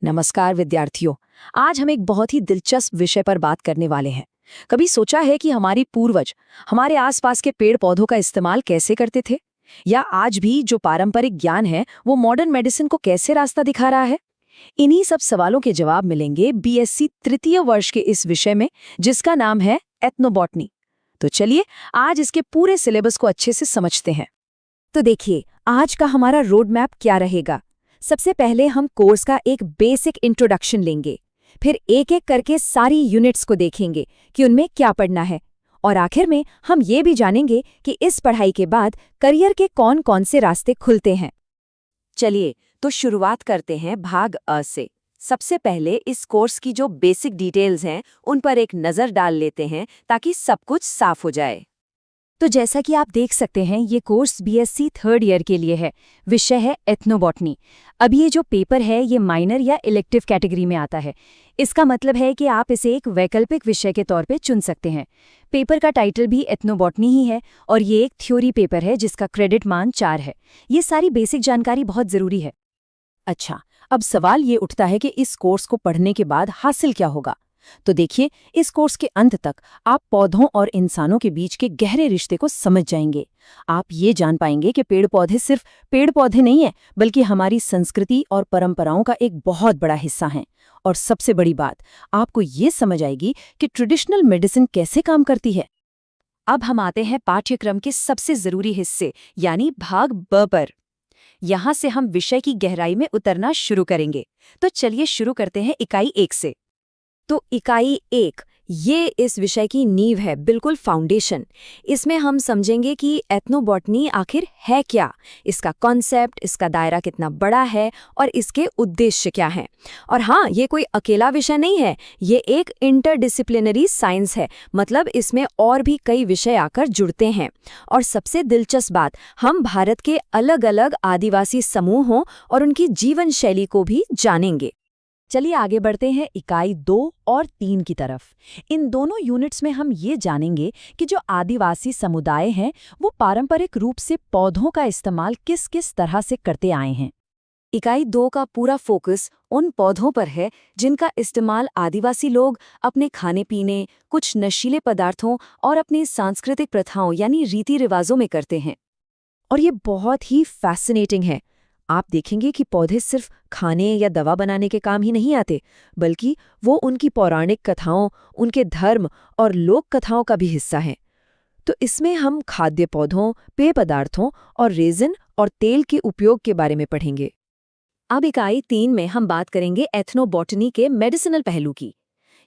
नमस्कार विद्यार्थियों। आज हम एक बहुत ही दिलचस्प विषय पर बात करने वाले हैं। कभी सोचा है कि हमारी पूर्वज हमारे आसपास के पेड़ पौधों का इस्तेमाल कैसे करते थे? या आज भी जो पारंपरिक ज्ञान है वो मॉडर्न मेडिसिन को कैसे रास्ता दिखा रहा है? इन्हीं सब सवालों के जवाब मिलेंगे बीएससी तृतीय वर्ष के इस विषय में, जिसका नाम है एथनोबॉटनी। तो चलिए आज इसके पूरे सिलेबस को अच्छे से समझते हैं। तो देखिए, आज का हमारा रोड मैप क्या रहेगा। सबसे पहले हम कोर्स का एक बेसिक इंट्रोडक्शन लेंगे, फिर एक एक करके सारी यूनिट्स को देखेंगे कि उनमें क्या पढ़ना है, और आखिर में हम ये भी जानेंगे कि इस पढ़ाई के बाद करियर के कौन कौन से रास्ते खुलते हैं। चलिए तो शुरुआत करते हैं भाग अ से। सबसे पहले इस कोर्स की जो बेसिक डिटेल्स हैं उन पर एक नज़र डाल लेते हैं ताकि सब कुछ साफ हो जाए। तो जैसा कि आप देख सकते हैं, ये कोर्स बीएससी थर्ड ईयर के लिए है। विषय है एथनोबॉटनी। अब ये जो पेपर है ये माइनर या इलेक्टिव कैटेगरी में आता है। इसका मतलब है कि आप इसे एक वैकल्पिक विषय के तौर पे चुन सकते हैं। पेपर का टाइटल भी एथनोबॉटनी ही है और ये एक थ्योरी पेपर है जिसका क्रेडिट मान 4 है। ये सारी बेसिक जानकारी बहुत ज़रूरी है। अच्छा, अब सवाल ये उठता है कि इस कोर्स को पढ़ने के बाद हासिल क्या होगा? तो देखिए, इस कोर्स के अंत तक आप पौधों और इंसानों के बीच के गहरे रिश्ते को समझ जाएंगे। आप ये जान पाएंगे कि पेड़ पौधे सिर्फ पेड़ पौधे नहीं हैं, बल्कि हमारी संस्कृति और परंपराओं का एक बहुत बड़ा हिस्सा हैं। और सबसे बड़ी बात, आपको ये समझ आएगी कि ट्रेडिशनल मेडिसिन कैसे काम करती है। अब हम आते हैं पाठ्यक्रम के सबसे ज़रूरी हिस्से यानी भाग ब पर। यहाँ से हम विषय की गहराई में उतरना शुरू करेंगे। तो चलिए शुरू करते हैं इकाई 1 से। तो इकाई 1 ये इस विषय की नींव है, बिल्कुल फाउंडेशन। इसमें हम समझेंगे कि एथनोबॉटनी आखिर है क्या, इसका कॉन्सेप्ट, इसका दायरा कितना बड़ा है और इसके उद्देश्य क्या हैं। और हाँ, ये कोई अकेला विषय नहीं है, ये एक इंटरडिसिप्लिनरी साइंस है। मतलब इसमें और भी कई विषय आकर जुड़ते हैं। और सबसे दिलचस्प बात, हम भारत के अलग अलग आदिवासी समूहों और उनकी जीवन शैली को भी जानेंगे। चलिए आगे बढ़ते हैं इकाई 2 और 3 की तरफ। इन दोनों यूनिट्स में हम ये जानेंगे कि जो आदिवासी समुदाय हैं वो पारंपरिक रूप से पौधों का इस्तेमाल किस किस तरह से करते आए हैं। इकाई 2 का पूरा फोकस उन पौधों पर है जिनका इस्तेमाल आदिवासी लोग अपने खाने पीने, कुछ नशीले पदार्थों और अपनी सांस्कृतिक प्रथाओं यानी रीति रिवाजों में करते हैं। और ये बहुत ही फैसिनेटिंग है। आप देखेंगे कि पौधे सिर्फ खाने या दवा बनाने के काम ही नहीं आते, बल्कि वो उनकी पौराणिक कथाओं, उनके धर्म और लोक कथाओं का भी हिस्सा हैं। तो इसमें हम खाद्य पौधों, पेय पदार्थों और रेजिन और तेल के उपयोग के बारे में पढ़ेंगे। अब इकाई 3 में हम बात करेंगे एथनोबॉटनी के मेडिसिनल पहलू की।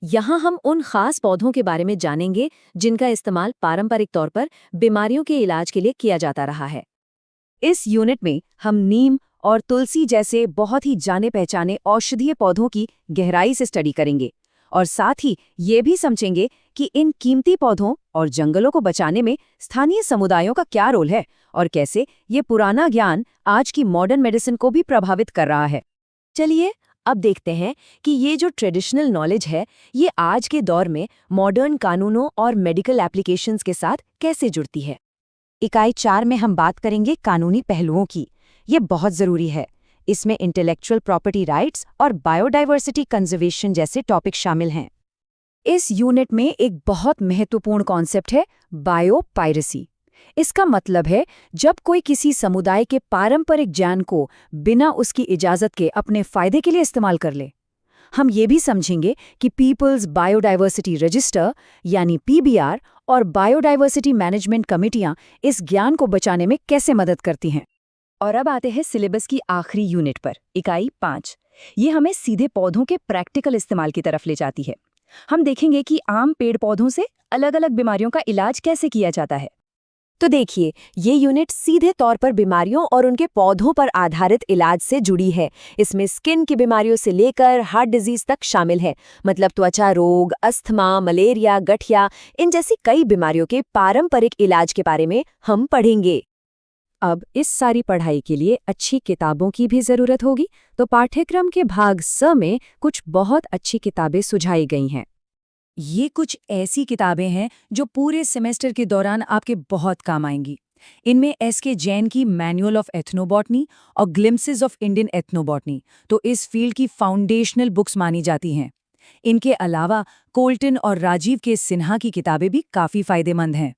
यहाँ हम उन खास पौधों के बारे में जानेंगे जिनका इस्तेमाल पारंपरिक तौर पर बीमारियों के इलाज के लिए किया जाता रहा है। इस यूनिट में हम नीम और तुलसी जैसे बहुत ही जाने पहचाने औषधीय पौधों की गहराई से स्टडी करेंगे, और साथ ही ये भी समझेंगे कि इन कीमती पौधों और जंगलों को बचाने में स्थानीय समुदायों का क्या रोल है और कैसे ये पुराना ज्ञान आज की मॉडर्न मेडिसिन को भी प्रभावित कर रहा है। चलिए अब देखते हैं कि ये जो ट्रेडिशनल नॉलेज है ये आज के दौर में मॉडर्न कानूनों और मेडिकल एप्लीकेशंस के साथ कैसे जुड़ती है। इकाई 4 में हम बात करेंगे कानूनी पहलुओं की। ये बहुत ज़रूरी है। इसमें इंटेलेक्चुअल प्रॉपर्टी राइट्स और बायोडाइवर्सिटी कंजर्वेशन जैसे टॉपिक शामिल हैं। इस यूनिट में एक बहुत महत्वपूर्ण कॉन्सेप्ट है बायोपायरेसी। इसका मतलब है जब कोई किसी समुदाय के पारंपरिक ज्ञान को बिना उसकी इजाज़त के अपने फ़ायदे के लिए इस्तेमाल कर ले। हम ये भी समझेंगे कि पीपल्स बायोडाइवर्सिटी रजिस्टर यानी पीबीआर और बायोडाइवर्सिटी मैनेजमेंट कमेटियां इस ज्ञान को बचाने में कैसे मदद करती हैं। और अब आते हैं सिलेबस की आखिरी यूनिट पर, इकाई 5। ये हमें सीधे पौधों के प्रैक्टिकल इस्तेमाल की तरफ ले जाती है। हम देखेंगे कि आम पेड़ पौधों से अलग अलग बीमारियों का इलाज कैसे किया जाता है। तो देखिए, ये यूनिट सीधे तौर पर बीमारियों और उनके पौधों पर आधारित इलाज से जुड़ी है। इसमें स्किन की बीमारियों से लेकर हार्ट डिजीज तक शामिल है। मतलब त्वचा रोग, अस्थमा, मलेरिया, गठिया, इन जैसी कई बीमारियों के पारंपरिक इलाज के बारे में हम पढ़ेंगे। अब इस सारी पढ़ाई के लिए अच्छी किताबों की भी ज़रूरत होगी, तो पाठ्यक्रम के भाग स में कुछ बहुत अच्छी किताबें सुझाई गई हैं। ये कुछ ऐसी किताबें हैं जो पूरे सेमेस्टर के दौरान आपके बहुत काम आएंगी। इनमें एस.के. जैन की मैनुअल ऑफ एथनोबॉटनी और ग्लिम्पसेस ऑफ इंडियन एथनोबॉटनी तो इस फील्ड की फाउंडेशनल बुक्स मानी जाती हैं। इनके अलावा कोल्टन और राजीव के सिन्हा की किताबें भी काफ़ी फायदेमंद हैं।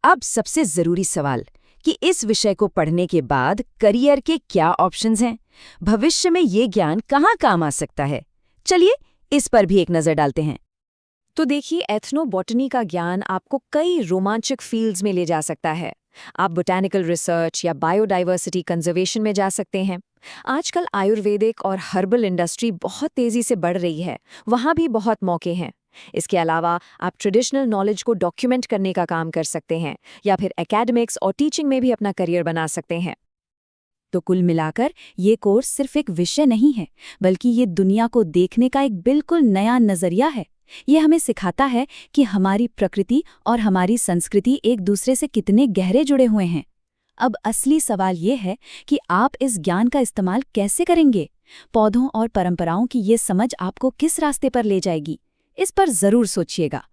अब सबसे ज़रूरी सवाल कि इस विषय को पढ़ने के बाद करियर के क्या ऑप्शंस हैं? भविष्य में ये ज्ञान कहाँ काम आ सकता है? चलिए इस पर भी एक नज़र डालते हैं। तो देखिए, एथनोबॉटनी का ज्ञान आपको कई रोमांचक फील्ड्स में ले जा सकता है। आप बोटैनिकल रिसर्च या बायोडाइवर्सिटी कंजर्वेशन में जा सकते हैं। आजकल आयुर्वेदिक और हर्बल इंडस्ट्री बहुत तेजी से बढ़ रही है, वहाँ भी बहुत मौके हैं। इसके अलावा आप ट्रेडिशनल नॉलेज को डॉक्यूमेंट करने का काम कर सकते हैं या फिर एकेडमिक्स और टीचिंग में भी अपना करियर बना सकते हैं। तो कुल मिलाकर ये कोर्स सिर्फ एक विषय नहीं है, बल्कि ये दुनिया को देखने का एक बिल्कुल नया नजरिया है। ये हमें सिखाता है कि हमारी प्रकृति और हमारी संस्कृति एक दूसरे से कितने गहरे जुड़े हुए हैं। अब असली सवाल ये है कि आप इस ज्ञान का इस्तेमाल कैसे करेंगे? पौधों और परंपराओं की ये समझ आपको किस रास्ते पर ले जाएगी? इस पर जरूर सोचिएगा।